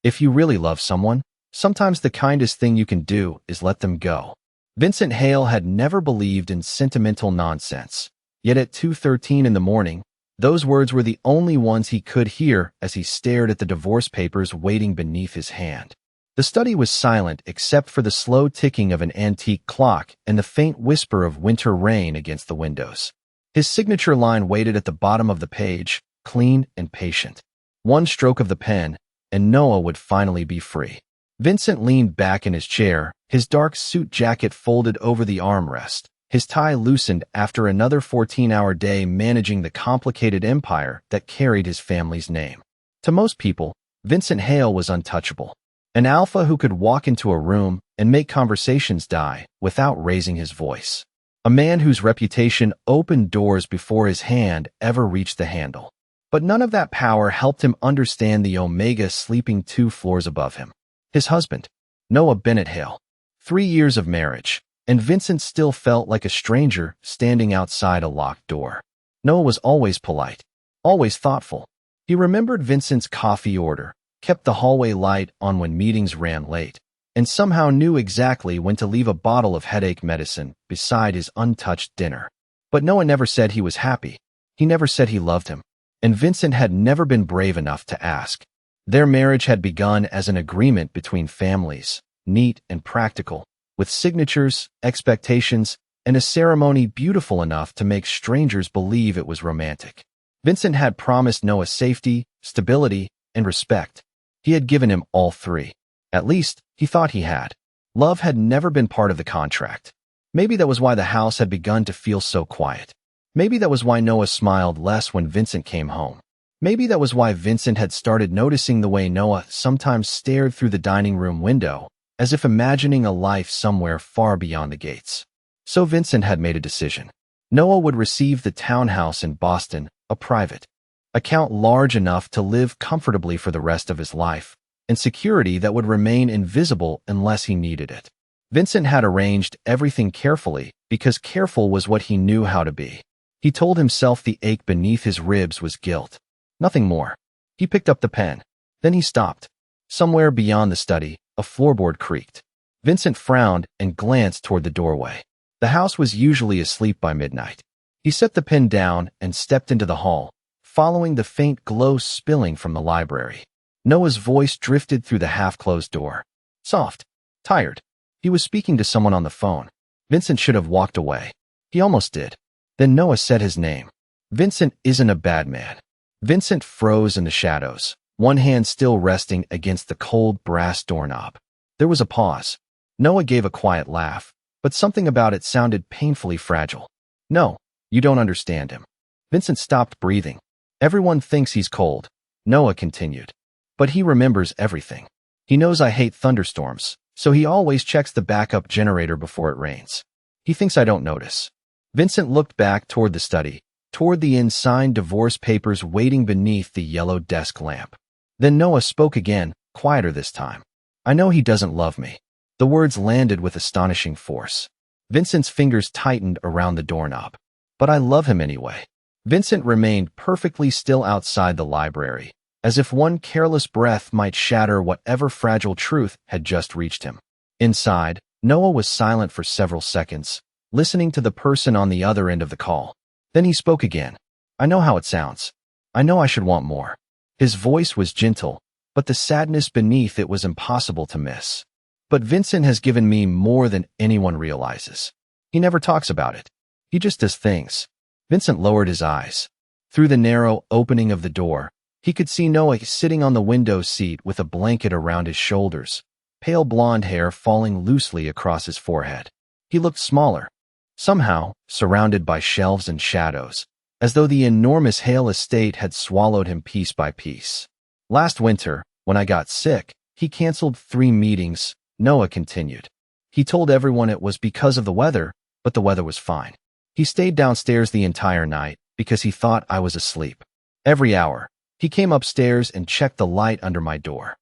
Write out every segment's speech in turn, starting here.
If you really love someone, sometimes the kindest thing you can do is let them go. Vincent Hale had never believed in sentimental nonsense. Yet at 2:13 in the morning, those words were the only ones he could hear as he stared at the divorce papers waiting beneath his hand. The study was silent except for the slow ticking of an antique clock and the faint whisper of winter rain against the windows. His signature line waited at the bottom of the page, clean and patient. One stroke of the pen, and Noah would finally be free. Vincent leaned back in his chair, his dark suit jacket folded over the armrest, his tie loosened after another 14-hour day managing the complicated empire that carried his family's name. To most people, Vincent Hale was untouchable. An alpha who could walk into a room and make conversations die without raising his voice. A man whose reputation opened doors before his hand ever reached the handle. But none of that power helped him understand the Omega sleeping 2 floors above him. His husband, Noah Bennett Hale. 3 years of marriage, and Vincent still felt like a stranger standing outside a locked door. Noah was always polite, always thoughtful. He remembered Vincent's coffee order, kept the hallway light on when meetings ran late, and somehow knew exactly when to leave a bottle of headache medicine beside his untouched dinner. But Noah never said he was happy. He never said he loved him. And Vincent had never been brave enough to ask. Their marriage had begun as an agreement between families, neat and practical, with signatures, expectations, and a ceremony beautiful enough to make strangers believe it was romantic. Vincent had promised Noah safety, stability, and respect. He had given him all three. At least, he thought he had. Love had never been part of the contract. Maybe that was why the house had begun to feel so quiet. Maybe that was why Noah smiled less when Vincent came home. Maybe that was why Vincent had started noticing the way Noah sometimes stared through the dining room window, as if imagining a life somewhere far beyond the gates. So Vincent had made a decision. Noah would receive the townhouse in Boston, a private account large enough to live comfortably for the rest of his life, and security that would remain invisible unless he needed it. Vincent had arranged everything carefully because careful was what he knew how to be. He told himself the ache beneath his ribs was guilt. Nothing more. He picked up the pen. Then he stopped. Somewhere beyond the study, a floorboard creaked. Vincent frowned and glanced toward the doorway. The house was usually asleep by midnight. He set the pen down and stepped into the hall, following the faint glow spilling from the library. Noah's voice drifted through the half-closed door. Soft. Tired. He was speaking to someone on the phone. Vincent should have walked away. He almost did. Then Noah said his name. Vincent isn't a bad man. Vincent froze in the shadows, one hand still resting against the cold brass doorknob. There was a pause. Noah gave a quiet laugh, but something about it sounded painfully fragile. No, you don't understand him. Vincent stopped breathing. Everyone thinks he's cold, Noah continued. But he remembers everything. He knows I hate thunderstorms, so he always checks the backup generator before it rains. He thinks I don't notice. Vincent looked back toward the study, toward the unsigned divorce papers waiting beneath the yellow desk lamp. Then Noah spoke again, quieter this time. I know he doesn't love me. The words landed with astonishing force. Vincent's fingers tightened around the doorknob. But I love him anyway. Vincent remained perfectly still outside the library, as if one careless breath might shatter whatever fragile truth had just reached him. Inside, Noah was silent for several seconds, listening to the person on the other end of the call. Then he spoke again. I know how it sounds. I know I should want more. His voice was gentle, but the sadness beneath it was impossible to miss. But Vincent has given me more than anyone realizes. He never talks about it. He just does things. Vincent lowered his eyes. Through the narrow opening of the door, he could see Noah sitting on the window seat with a blanket around his shoulders, pale blonde hair falling loosely across his forehead. He looked smaller, somehow surrounded by shelves and shadows, as though the enormous Hale estate had swallowed him piece by piece. Last winter, when I got sick, he canceled 3 meetings, Noah continued. He told everyone it was because of the weather, but the weather was fine. He stayed downstairs the entire night because he thought I was asleep. Every hour, he came upstairs and checked the light under my door.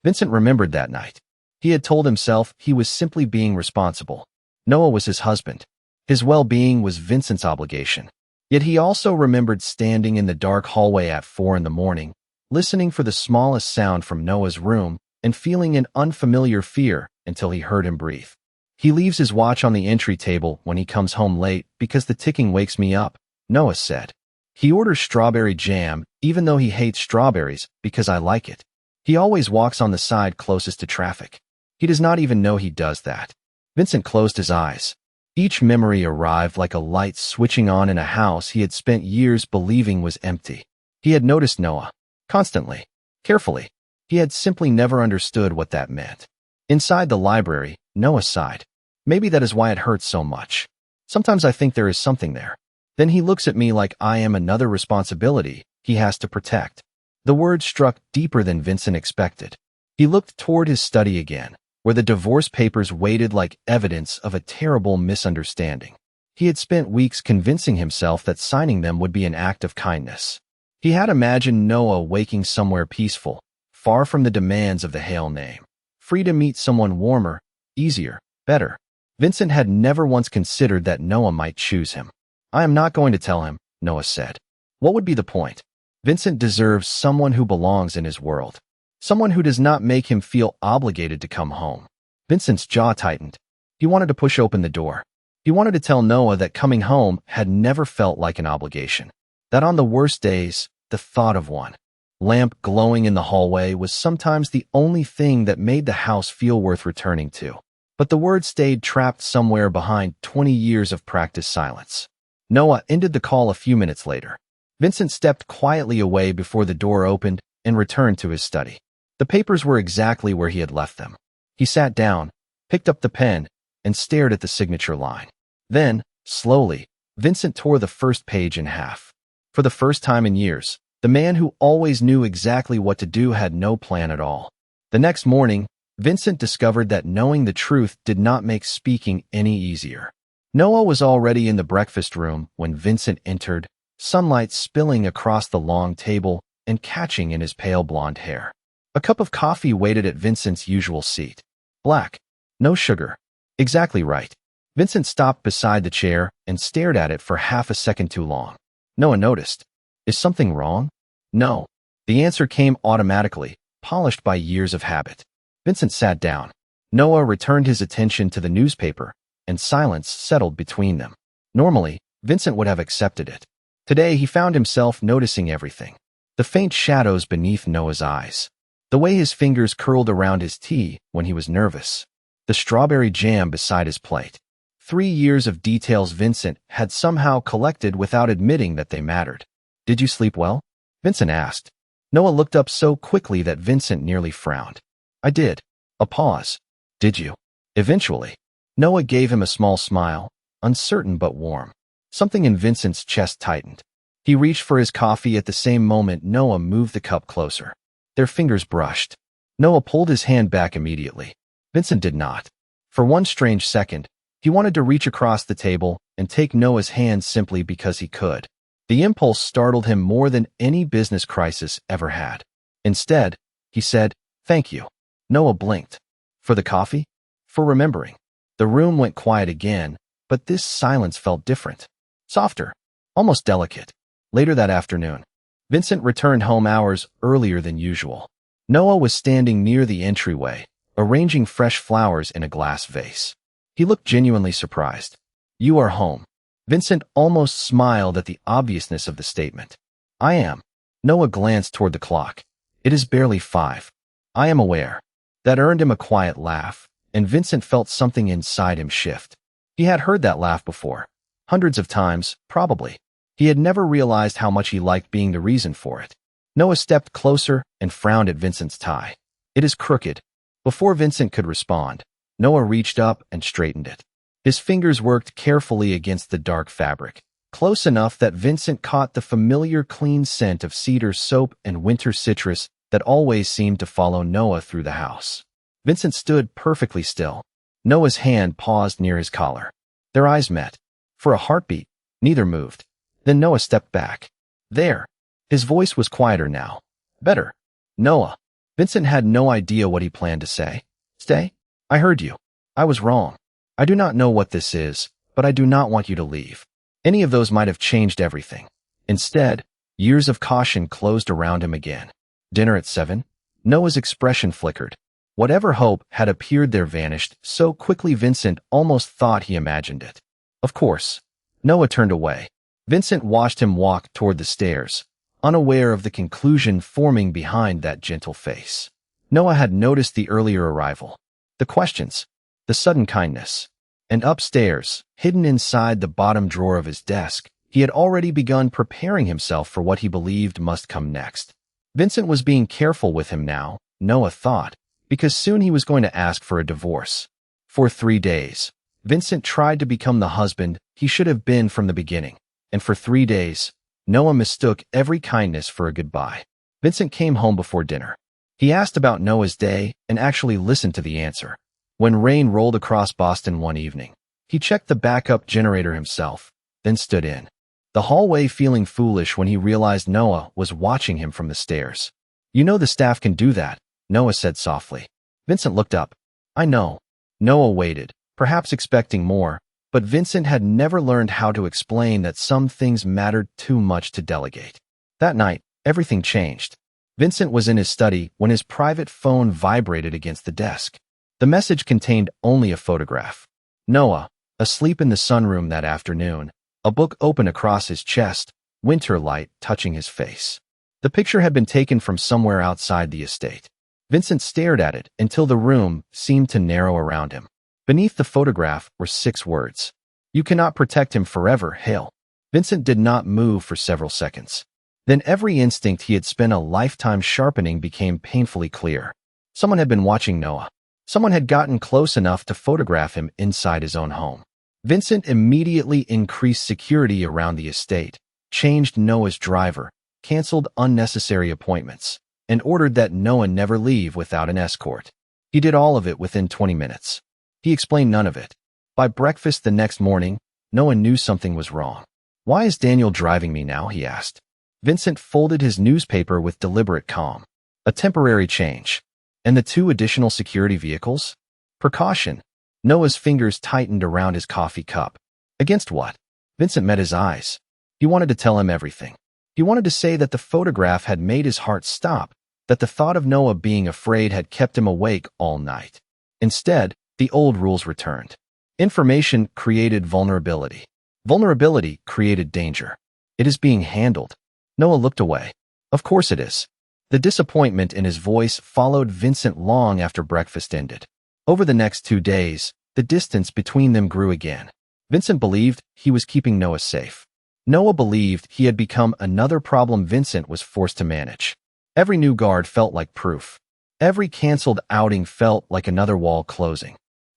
Vincent remembered that night. He had told himself he was simply being responsible. Noah was his husband. His well-being was Vincent's obligation. Yet he also remembered standing in the dark hallway at 4 in the morning, listening for the smallest sound from Noah's room, and feeling an unfamiliar fear until he heard him breathe. He leaves his watch on the entry table when he comes home late because the ticking wakes me up, Noah said. He orders strawberry jam even though he hates strawberries because I like it. He always walks on the side closest to traffic. He does not even know he does that. Vincent closed his eyes. Each memory arrived like a light switching on in a house he had spent years believing was empty. He had noticed Noah. Constantly. Carefully. He had simply never understood what that meant. Inside the library, Noah sighed. Maybe that is why it hurts so much. Sometimes I think there is something there. Then he looks at me like I am another responsibility he has to protect. The words struck deeper than Vincent expected. He looked toward his study again, where the divorce papers waited like evidence of a terrible misunderstanding. He had spent weeks convincing himself that signing them would be an act of kindness. He had imagined Noah waking somewhere peaceful, far from the demands of the Hale name, free to meet someone warmer, easier, better. Vincent had never once considered that Noah might choose him. I am not going to tell him, Noah said. What would be the point? Vincent deserves someone who belongs in his world. Someone who does not make him feel obligated to come home. Vincent's jaw tightened. He wanted to push open the door. He wanted to tell Noah that coming home had never felt like an obligation. That on the worst days, the thought of one lamp glowing in the hallway was sometimes the only thing that made the house feel worth returning to. But the word stayed trapped somewhere behind 20 years of practiced silence. Noah ended the call a few minutes later. Vincent stepped quietly away before the door opened and returned to his study. The papers were exactly where he had left them. He sat down, picked up the pen, and stared at the signature line. Then, slowly, Vincent tore the first page in half. For the first time in years, the man who always knew exactly what to do had no plan at all. The next morning, Vincent discovered that knowing the truth did not make speaking any easier. Noah was already in the breakfast room when Vincent entered, sunlight spilling across the long table and catching in his pale blonde hair. A cup of coffee waited at Vincent's usual seat. Black. No sugar. Exactly right. Vincent stopped beside the chair and stared at it for half a second too long. Noah noticed. Is something wrong? No. The answer came automatically, polished by years of habit. Vincent sat down. Noah returned his attention to the newspaper, and silence settled between them. Normally, Vincent would have accepted it. Today, he found himself noticing everything. The faint shadows beneath Noah's eyes. The way his fingers curled around his tea when he was nervous. The strawberry jam beside his plate. 3 years of details Vincent had somehow collected without admitting that they mattered. Did you sleep well? Vincent asked. Noah looked up so quickly that Vincent nearly frowned. I did. A pause. Did you? Eventually. Noah gave him a small smile, uncertain but warm. Something in Vincent's chest tightened. He reached for his coffee at the same moment Noah moved the cup closer. Their fingers brushed. Noah pulled his hand back immediately. Vincent did not. For one strange second, he wanted to reach across the table and take Noah's hand simply because he could. The impulse startled him more than any business crisis ever had. Instead, he said, "Thank you." Noah blinked. For the coffee? For remembering. The room went quiet again, but this silence felt different. Softer. Almost delicate. Later that afternoon, Vincent returned home hours earlier than usual. Noah was standing near the entryway, arranging fresh flowers in a glass vase. He looked genuinely surprised. You are home. Vincent almost smiled at the obviousness of the statement. I am. Noah glanced toward the clock. It is barely 5. I am aware. That earned him a quiet laugh, and Vincent felt something inside him shift. He had heard that laugh before. Hundreds of times, probably. He had never realized how much he liked being the reason for it. Noah stepped closer and frowned at Vincent's tie. It is crooked. Before Vincent could respond, Noah reached up and straightened it. His fingers worked carefully against the dark fabric, close enough that Vincent caught the familiar clean scent of cedar soap and winter citrus that always seemed to follow Noah through the house. Vincent stood perfectly still. Noah's hand paused near his collar. Their eyes met. For a heartbeat, neither moved. Then Noah stepped back. There. His voice was quieter now. Better. Noah. Vincent had no idea what he planned to say. Stay? I heard you. I was wrong. I do not know what this is, but I do not want you to leave. Any of those might have changed everything. Instead, years of caution closed around him again. Dinner at 7? Noah's expression flickered. Whatever hope had appeared there vanished so quickly Vincent almost thought he imagined it. Of course. Noah turned away. Vincent watched him walk toward the stairs, unaware of the conclusion forming behind that gentle face. Noah had noticed the earlier arrival, the questions, the sudden kindness. And upstairs, hidden inside the bottom drawer of his desk, he had already begun preparing himself for what he believed must come next. Vincent was being careful with him now, Noah thought, because soon he was going to ask for a divorce. For 3 days, Vincent tried to become the husband he should have been from the beginning, and for 3 days, Noah mistook every kindness for a goodbye. Vincent came home before dinner. He asked about Noah's day and actually listened to the answer. When rain rolled across Boston one evening, he checked the backup generator himself, then stood in the hallway feeling foolish when he realized Noah was watching him from the stairs. "You know the staff can do that," Noah said softly. Vincent looked up. "I know." Noah waited, perhaps expecting more, but Vincent had never learned how to explain that some things mattered too much to delegate. That night, everything changed. Vincent was in his study when his private phone vibrated against the desk. The message contained only a photograph. Noah, asleep in the sunroom that afternoon, a book open across his chest, winter light touching his face. The picture had been taken from somewhere outside the estate. Vincent stared at it until the room seemed to narrow around him. Beneath the photograph were 6 words. "You cannot protect him forever, Hale." Vincent did not move for several seconds. Then every instinct he had spent a lifetime sharpening became painfully clear. Someone had been watching Noah. Someone had gotten close enough to photograph him inside his own home. Vincent immediately increased security around the estate, changed Noah's driver, canceled unnecessary appointments, and ordered that Noah never leave without an escort. He did all of it within 20 minutes. He explained none of it. By breakfast the next morning, Noah knew something was wrong. "Why is Daniel driving me now?" he asked. Vincent folded his newspaper with deliberate calm. A temporary change. And the 2 additional security vehicles? Precaution. Noah's fingers tightened around his coffee cup. Against what? Vincent met his eyes. He wanted to tell him everything. He wanted to say that the photograph had made his heart stop, that the thought of Noah being afraid had kept him awake all night. Instead, the old rules returned. Information created vulnerability. Vulnerability created danger. It is being handled. Noah looked away. Of course it is. The disappointment in his voice followed Vincent long after breakfast ended. Over the next 2 days, the distance between them grew again. Vincent believed he was keeping Noah safe. Noah believed he had become another problem Vincent was forced to manage. Every new guard felt like proof. Every canceled outing felt like another wall closing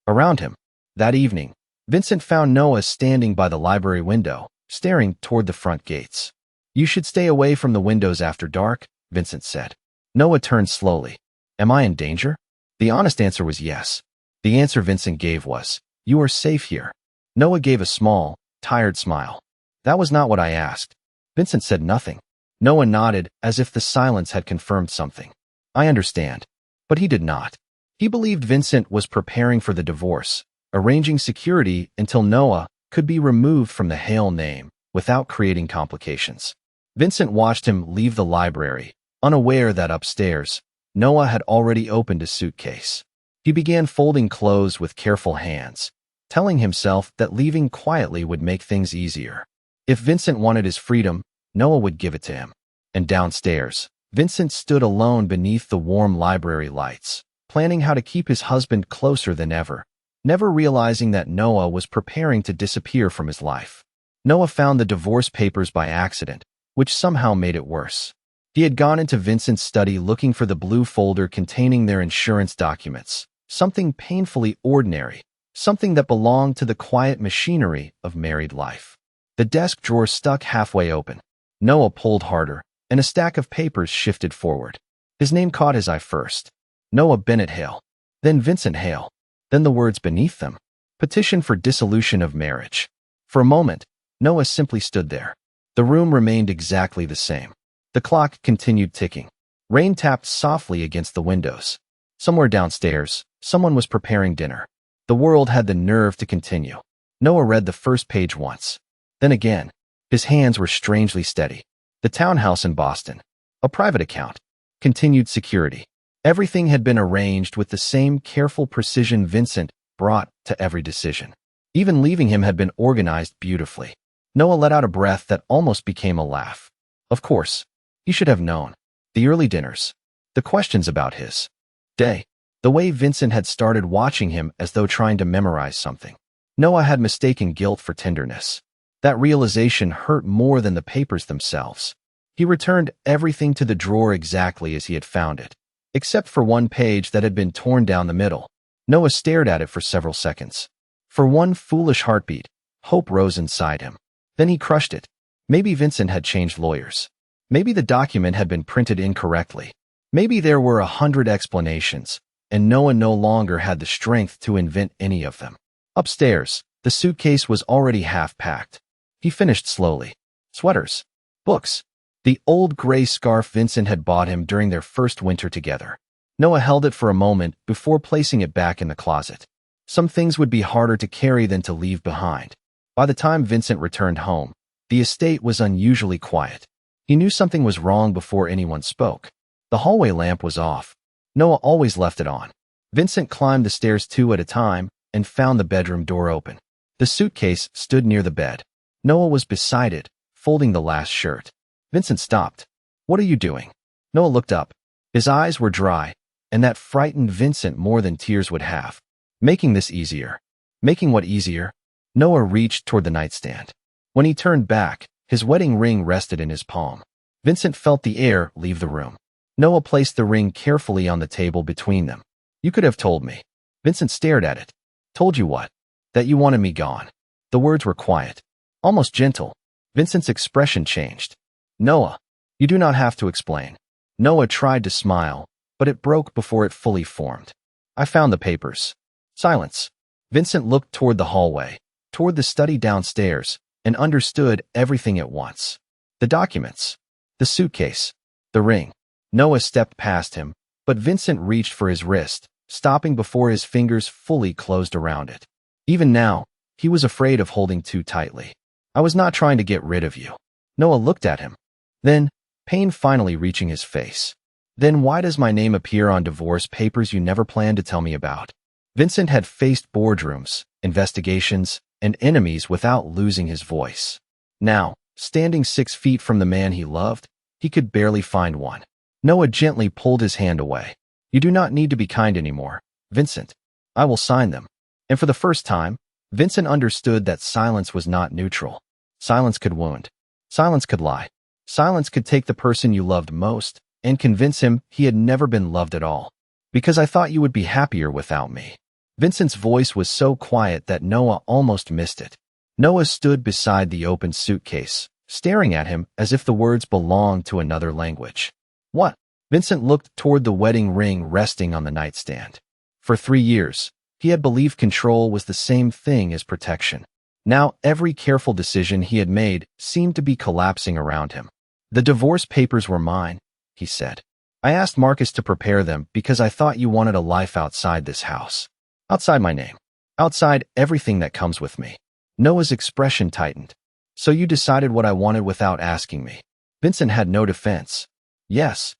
around him. That evening, Vincent found Noah standing by the library window, staring toward the front gates. "You should stay away from the windows after dark," Vincent said. Noah turned slowly. "Am I in danger?" The honest answer was yes. The answer Vincent gave was, "You are safe here." Noah gave a small, tired smile. "That was not what I asked." Vincent said nothing. Noah nodded as if the silence had confirmed something. "I understand." But he did not. He believed Vincent was preparing for the divorce, arranging security until Noah could be removed from the Hale name without creating complications. Vincent watched him leave the library, unaware that upstairs, Noah had already opened a suitcase. He began folding clothes with careful hands, telling himself that leaving quietly would make things easier. If Vincent wanted his freedom, Noah would give it to him. And downstairs, Vincent stood alone beneath the warm library lights, planning how to keep his husband closer than ever, never realizing that Noah was preparing to disappear from his life. Noah found the divorce papers by accident, which somehow made it worse. He had gone into Vincent's study looking for the blue folder containing their insurance documents, something painfully ordinary, something that belonged to the quiet machinery of married life. The desk drawer stuck halfway open. Noah pulled harder, and a stack of papers shifted forward. His name caught his eye first. Noah Bennett Hale. Then Vincent Hale. Then the words beneath them. Petition for dissolution of marriage. For a moment, Noah simply stood there. The room remained exactly the same. The clock continued ticking. Rain tapped softly against the windows. Somewhere downstairs, someone was preparing dinner. The world had the nerve to continue. Noah read the first page once. Then again. His hands were strangely steady. The townhouse in Boston. A private account. Continued security. Everything had been arranged with the same careful precision Vincent brought to every decision. Even leaving him had been organized beautifully. Noah let out a breath that almost became a laugh. Of course, he should have known. The early dinners, the questions about his day, the way Vincent had started watching him as though trying to memorize something. Noah had mistaken guilt for tenderness. That realization hurt more than the papers themselves. He returned everything to the drawer exactly as he had found it, except for one page that had been torn down the middle. Noah stared at it for several seconds. For one foolish heartbeat, hope rose inside him. Then he crushed it. Maybe Vincent had changed lawyers. Maybe the document had been printed incorrectly. Maybe there were 100 explanations, and Noah no longer had the strength to invent any of them. Upstairs, the suitcase was already half-packed. He finished slowly. Sweaters. Books. The old gray scarf Vincent had bought him during their first winter together. Noah held it for a moment before placing it back in the closet. Some things would be harder to carry than to leave behind. By the time Vincent returned home, the estate was unusually quiet. He knew something was wrong before anyone spoke. The hallway lamp was off. Noah always left it on. Vincent climbed the stairs 2 at a time and found the bedroom door open. The suitcase stood near the bed. Noah was beside it, folding the last shirt. Vincent stopped. "What are you doing?" Noah looked up. His eyes were dry, and that frightened Vincent more than tears would have. Making this easier. Making what easier? Noah reached toward the nightstand. When he turned back, his wedding ring rested in his palm. Vincent felt the air leave the room. Noah placed the ring carefully on the table between them. "You could have told me." Vincent stared at it. "Told you what?" "That you wanted me gone." The words were quiet, almost gentle. Vincent's expression changed. "Noah, you do not have to explain." Noah tried to smile, but it broke before it fully formed. "I found the papers." Silence. Vincent looked toward the hallway, toward the study downstairs, and understood everything at once. The documents, the suitcase, the ring. Noah stepped past him, but Vincent reached for his wrist, stopping before his fingers fully closed around it. Even now, he was afraid of holding too tightly. "I was not trying to get rid of you." Noah looked at him. Then, pain finally reaching his face. "Then why does my name appear on divorce papers you never planned to tell me about?" Vincent had faced boardrooms, investigations, and enemies without losing his voice. Now, standing 6 feet from the man he loved, he could barely find one. Noah gently pulled his hand away. "You do not need to be kind anymore, Vincent. I will sign them." And for the first time, Vincent understood that silence was not neutral. Silence could wound. Silence could lie. Silence could take the person you loved most and convince him he had never been loved at all. "Because I thought you would be happier without me." Vincent's voice was so quiet that Noah almost missed it. Noah stood beside the open suitcase, staring at him as if the words belonged to another language. "What?" Vincent looked toward the wedding ring resting on the nightstand. For 3 years, he had believed control was the same thing as protection. Now every careful decision he had made seemed to be collapsing around him. "The divorce papers were mine," he said. "I asked Marcus to prepare them because I thought you wanted a life outside this house. Outside my name. Outside everything that comes with me." Noah's expression tightened. "So you decided what I wanted without asking me." Vincent had no defense. "Yes."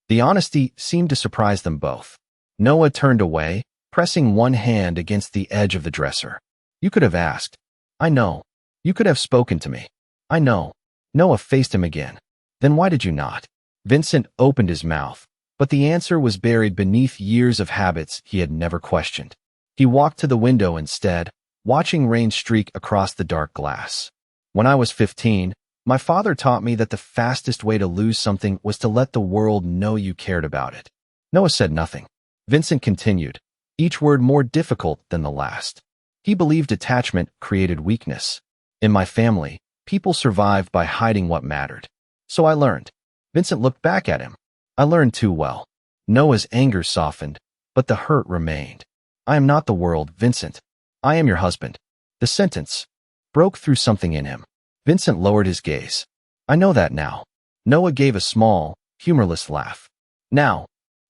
The honesty seemed to surprise them both. Noah turned away, pressing one hand against the edge of the dresser. "You could have asked." "I know. You could have spoken to me." "I know." Noah faced him again. "Then why did you not?" Vincent opened his mouth, but the answer was buried beneath years of habits he had never questioned. He walked to the window instead, watching rain streak across the dark glass. "When I was 15, my father taught me that the fastest way to lose something was to let the world know you cared about it." Noah said nothing. Vincent continued, each word more difficult than the last. He believed attachment created weakness. "In my family, people survived by hiding what mattered. So I learned." Vincent looked back at him. "I learned too well." Noah's anger softened, but the hurt remained. "I am not the world, Vincent. I am your husband." The sentence broke through something in him. Vincent lowered his gaze. "I know that now." Noah gave a small, humorless laugh. "Now."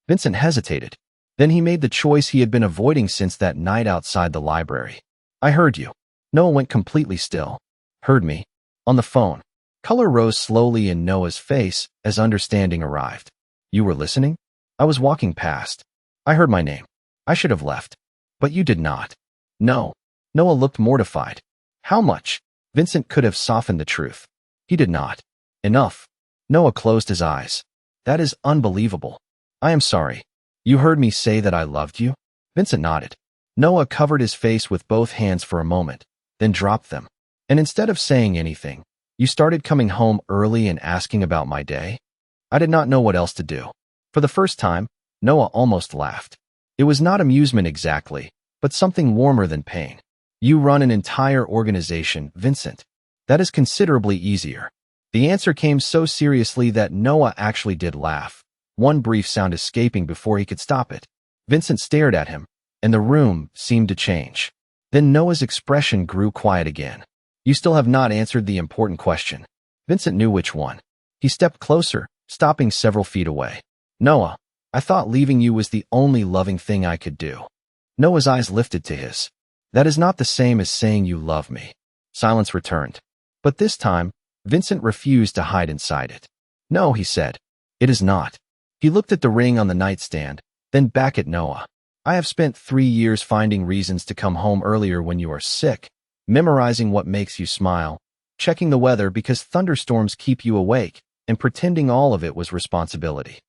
Vincent hesitated. Then he made the choice he had been avoiding since that night outside the library. "I heard you." Noah went completely still. "Heard me?" "On the phone." Color rose slowly in Noah's face as understanding arrived. "You were listening?" I was walking past. I heard my name. I should have left. But you did not. No. Noah looked mortified. How much? Vincent could have softened the truth. He did not. Enough. Noah closed his eyes. That is unbelievable. I am sorry. You heard me say that I loved you? Vincent nodded. Noah covered his face with both hands for a moment, then dropped them. And instead of saying anything, you started coming home early and asking about my day? I did not know what else to do. For the first time, Noah almost laughed. It was not amusement exactly, but something warmer than pain. You run an entire organization, Vincent. That is considerably easier. The answer came so seriously that Noah actually did laugh, one brief sound escaping before he could stop it. Vincent stared at him, and the room seemed to change. Then Noah's expression grew quiet again. You still have not answered the important question. Vincent knew which one. He stepped closer, stopping several feet away. Noah, I thought leaving you was the only loving thing I could do. Noah's eyes lifted to his. That is not the same as saying you love me. Silence returned. But this time, Vincent refused to hide inside it. No, he said. It is not. He looked at the ring on the nightstand, then back at Noah. I have spent 3 years finding reasons to come home earlier when you are sick, memorizing what makes you smile, checking the weather because thunderstorms keep you awake, and pretending all of it was responsibility.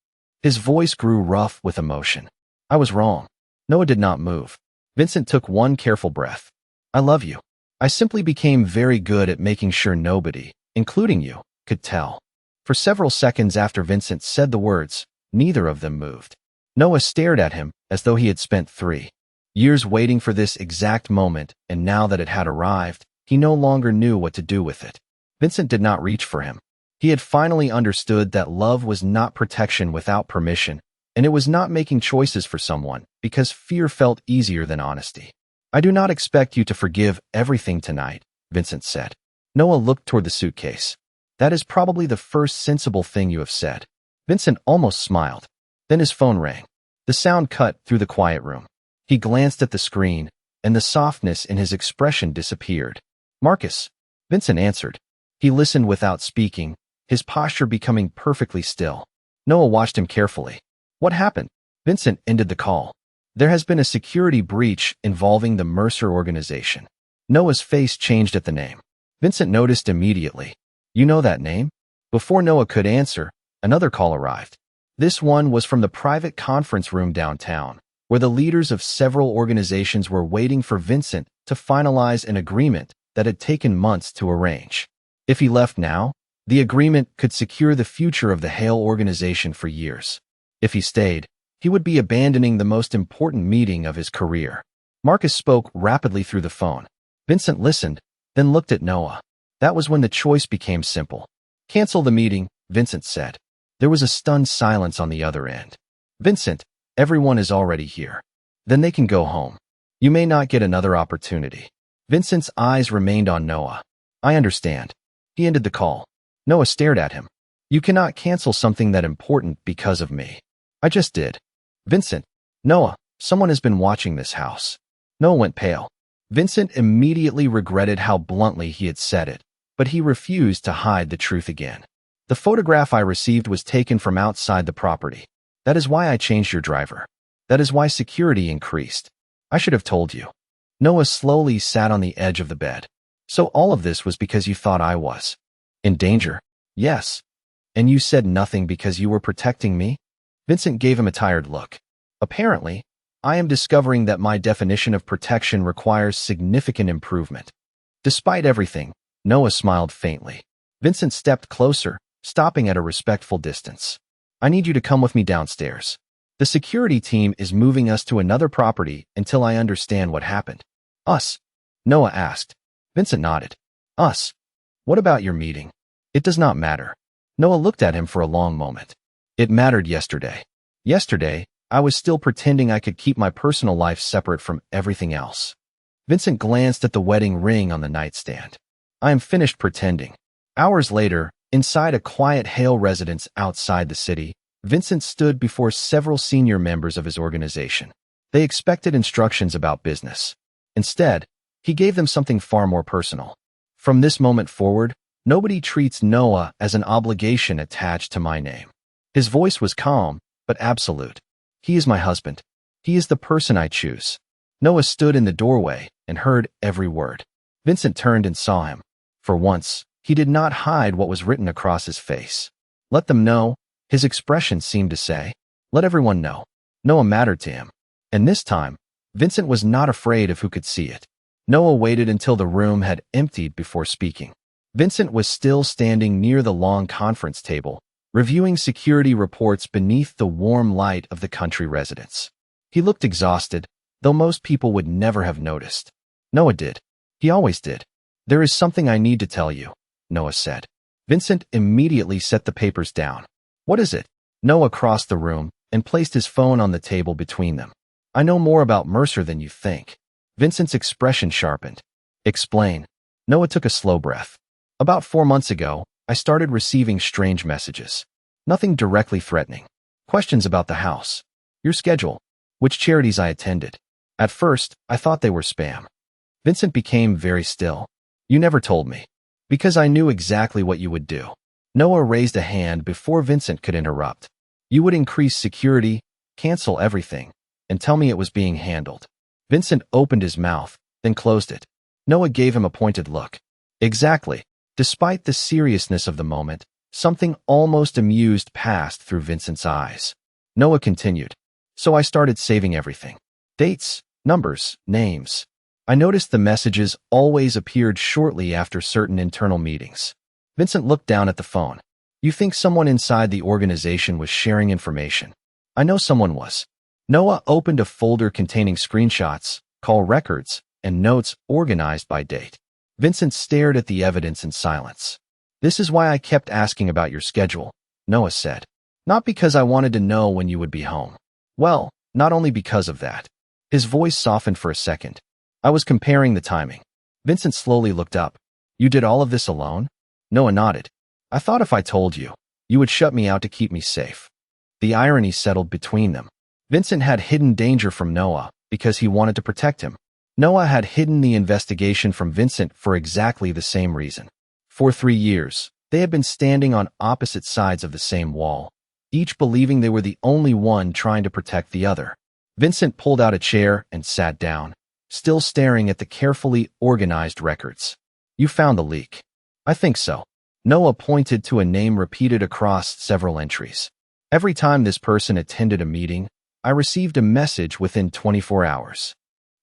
His voice grew rough with emotion. I was wrong. Noah did not move. Vincent took one careful breath. I love you. I simply became very good at making sure nobody, including you, could tell. For several seconds after Vincent said the words, neither of them moved. Noah stared at him as though he had spent 3 years waiting for this exact moment, and now that it had arrived, he no longer knew what to do with it. Vincent did not reach for him. He had finally understood that love was not protection without permission, and it was not making choices for someone because fear felt easier than honesty. I do not expect you to forgive everything tonight, Vincent said. Noah looked toward the suitcase. That is probably the first sensible thing you have said. Vincent almost smiled. Then his phone rang. The sound cut through the quiet room. He glanced at the screen, and the softness in his expression disappeared. Marcus. Vincent answered. He listened without speaking, his posture becoming perfectly still. Noah watched him carefully. What happened? Vincent ended the call. There has been a security breach involving the Mercer organization. Noah's face changed at the name. Vincent noticed immediately. You know that name? Before Noah could answer, another call arrived. This one was from the private conference room downtown, where the leaders of several organizations were waiting for Vincent to finalize an agreement that had taken months to arrange. If he left now, the agreement could secure the future of the Hale organization for years. If he stayed, he would be abandoning the most important meeting of his career. Marcus spoke rapidly through the phone. Vincent listened, then looked at Noah. That was when the choice became simple. Cancel the meeting, Vincent said. There was a stunned silence on the other end. Vincent, everyone is already here. Then they can go home. You may not get another opportunity. Vincent's eyes remained on Noah. I understand. He ended the call. Noah stared at him. You cannot cancel something that important because of me. I just did. Vincent. Noah, someone has been watching this house. Noah went pale. Vincent immediately regretted how bluntly he had said it, but he refused to hide the truth again. The photograph I received was taken from outside the property. That is why I changed your driver. That is why security increased. I should have told you. Noah slowly sat on the edge of the bed. So all of this was because you thought I was in danger? Yes. And you said nothing because you were protecting me? Vincent gave him a tired look. Apparently, I am discovering that my definition of protection requires significant improvement. Despite everything, Noah smiled faintly. Vincent stepped closer, stopping at a respectful distance. I need you to come with me downstairs. The security team is moving us to another property until I understand what happened. Us? Noah asked. Vincent nodded. Us. What about your meeting? It does not matter. Noah looked at him for a long moment. It mattered yesterday. Yesterday, I was still pretending I could keep my personal life separate from everything else. Vincent glanced at the wedding ring on the nightstand. I am finished pretending. Hours later, inside a quiet Hale residence outside the city, Vincent stood before several senior members of his organization. They expected instructions about business. Instead, he gave them something far more personal. From this moment forward, nobody treats Noah as an obligation attached to my name. His voice was calm, but absolute. He is my husband. He is the person I choose. Noah stood in the doorway and heard every word. Vincent turned and saw him. For once, he did not hide what was written across his face. Let them know, his expression seemed to say. Let everyone know. Noah mattered to him. And this time, Vincent was not afraid of who could see it. Noah waited until the room had emptied before speaking. Vincent was still standing near the long conference table, reviewing security reports beneath the warm light of the country residence. He looked exhausted, though most people would never have noticed. Noah did. He always did. There is something I need to tell you, Noah said. Vincent immediately set the papers down. What is it? Noah crossed the room and placed his phone on the table between them. I know more about Mercer than you think. Vincent's expression sharpened. Explain. Noah took a slow breath. About 4 months ago, I started receiving strange messages. Nothing directly threatening. Questions about the house. Your schedule. Which charities I attended. At first, I thought they were spam. Vincent became very still. You never told me. Because I knew exactly what you would do. Noah raised a hand before Vincent could interrupt. You would increase security, cancel everything, and tell me it was being handled. Vincent opened his mouth, then closed it. Noah gave him a pointed look. Exactly. Despite the seriousness of the moment, something almost amused passed through Vincent's eyes. Noah continued. So I started saving everything. Dates, numbers, names. I noticed the messages always appeared shortly after certain internal meetings. Vincent looked down at the phone. You think someone inside the organization was sharing information? I know someone was. Noah opened a folder containing screenshots, call records, and notes organized by date. Vincent stared at the evidence in silence. This is why I kept asking about your schedule, Noah said. Not because I wanted to know when you would be home. Well, not only because of that. His voice softened for a second. I was comparing the timing. Vincent slowly looked up. You did all of this alone? Noah nodded. I thought if I told you, you would shut me out to keep me safe. The irony settled between them. Vincent had hidden danger from Noah because he wanted to protect him. Noah had hidden the investigation from Vincent for exactly the same reason. For 3 years, they had been standing on opposite sides of the same wall, each believing they were the only one trying to protect the other. Vincent pulled out a chair and sat down, still staring at the carefully organized records. You found the leak. I think so. Noah pointed to a name repeated across several entries. Every time this person attended a meeting, I received a message within 24 hours.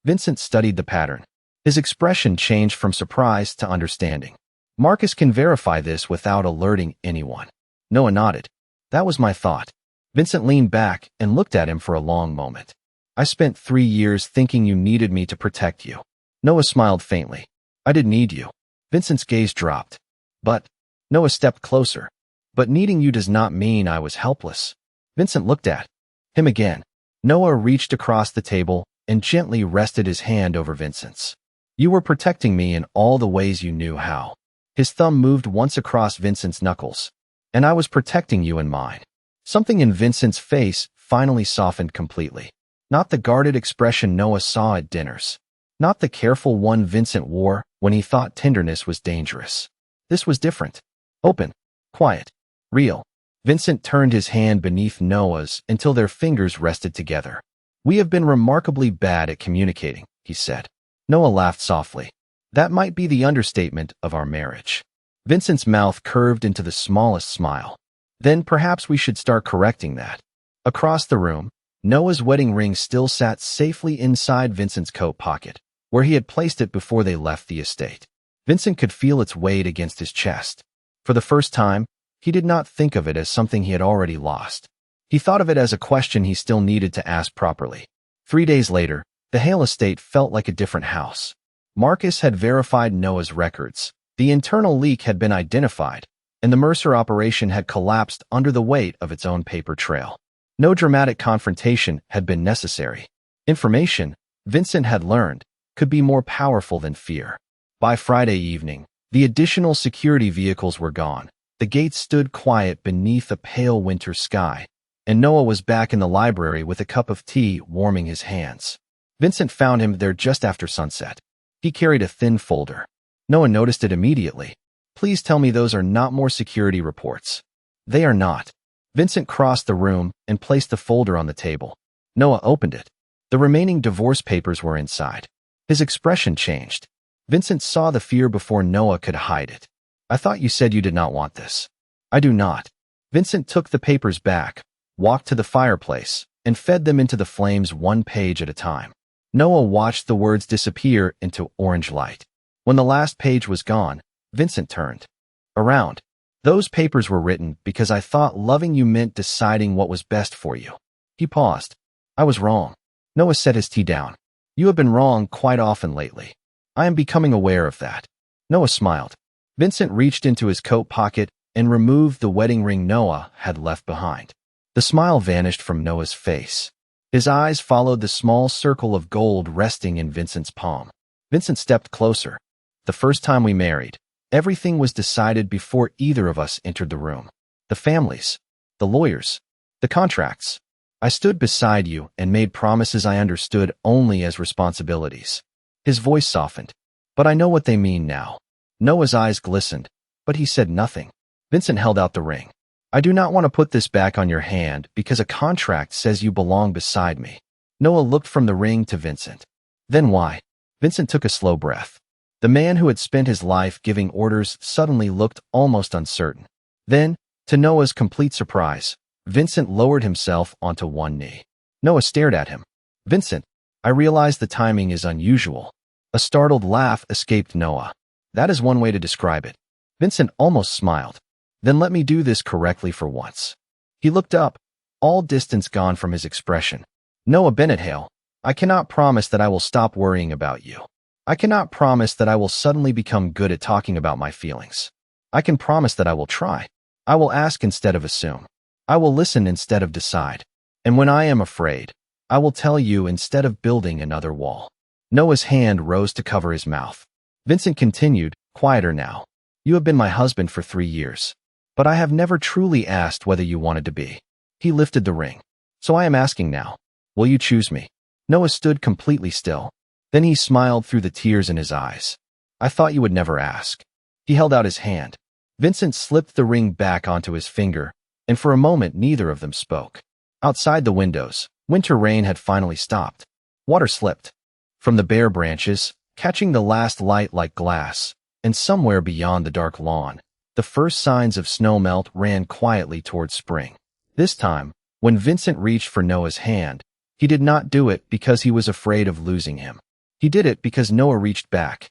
Vincent studied the pattern. His expression changed from surprise to understanding. Marcus can verify this without alerting anyone. Noah nodded. That was my thought. Vincent leaned back and looked at him for a long moment. I spent 3 years thinking you needed me to protect you. Noah smiled faintly. I didn't need you. Vincent's gaze dropped. But, Noah stepped closer. But needing you does not mean I was helpless. Vincent looked at him again. Noah reached across the table and gently rested his hand over Vincent's. You were protecting me in all the ways you knew how. His thumb moved once across Vincent's knuckles. And I was protecting you in mine. Something in Vincent's face finally softened completely. Not the guarded expression Noah saw at dinners. Not the careful one Vincent wore when he thought tenderness was dangerous. This was different. Open. Quiet. Real. Vincent turned his hand beneath Noah's until their fingers rested together. We have been remarkably bad at communicating, he said. Noah laughed softly. That might be the understatement of our marriage. Vincent's mouth curved into the smallest smile. Then perhaps we should start correcting that. Across the room, Noah's wedding ring still sat safely inside Vincent's coat pocket, where he had placed it before they left the estate. Vincent could feel its weight against his chest. For the first time, he did not think of it as something he had already lost. He thought of it as a question he still needed to ask properly. 3 days later, the Hale estate felt like a different house. Marcus had verified Noah's records. The internal leak had been identified, and the Mercer operation had collapsed under the weight of its own paper trail. No dramatic confrontation had been necessary. Information, Vincent had learned, could be more powerful than fear. By Friday evening, the additional security vehicles were gone. The gates stood quiet beneath a pale winter sky, and Noah was back in the library with a cup of tea warming his hands. Vincent found him there just after sunset. He carried a thin folder. Noah noticed it immediately. Please tell me those are not more security reports. They are not. Vincent crossed the room and placed the folder on the table. Noah opened it. The remaining divorce papers were inside. His expression changed. Vincent saw the fear before Noah could hide it. I thought you said you did not want this. I do not. Vincent took the papers back, walked to the fireplace, and fed them into the flames one page at a time. Noah watched the words disappear into orange light. When the last page was gone, Vincent turned around. Those papers were written because I thought loving you meant deciding what was best for you. He paused. I was wrong. Noah set his tea down. You have been wrong quite often lately. I am becoming aware of that. Noah smiled. Vincent reached into his coat pocket and removed the wedding ring Noah had left behind. The smile vanished from Noah's face. His eyes followed the small circle of gold resting in Vincent's palm. Vincent stepped closer. The first time we married, everything was decided before either of us entered the room. The families, the lawyers, the contracts. I stood beside you and made promises I understood only as responsibilities. His voice softened. But I know what they mean now. Noah's eyes glistened, but he said nothing. Vincent held out the ring. I do not want to put this back on your hand because a contract says you belong beside me. Noah looked from the ring to Vincent. Then why? Vincent took a slow breath. The man who had spent his life giving orders suddenly looked almost uncertain. Then, to Noah's complete surprise, Vincent lowered himself onto one knee. Noah stared at him. Vincent, I realize the timing is unusual. A startled laugh escaped Noah. That is one way to describe it. Vincent almost smiled. Then let me do this correctly for once. He looked up, all distance gone from his expression. Noah Bennett Hale, I cannot promise that I will stop worrying about you. I cannot promise that I will suddenly become good at talking about my feelings. I can promise that I will try. I will ask instead of assume. I will listen instead of decide. And when I am afraid, I will tell you instead of building another wall. Noah's hand rose to cover his mouth. Vincent continued, quieter now. You have been my husband for 3 years. But I have never truly asked whether you wanted to be. He lifted the ring. So I am asking now. Will you choose me? Noah stood completely still. Then he smiled through the tears in his eyes. I thought you would never ask. He held out his hand. Vincent slipped the ring back onto his finger, and for a moment neither of them spoke. Outside the windows, winter rain had finally stopped. Water slipped from the bare branches, catching the last light like glass, and somewhere beyond the dark lawn, the first signs of snowmelt ran quietly towards spring. This time, when Vincent reached for Noah's hand, he did not do it because he was afraid of losing him. He did it because Noah reached back,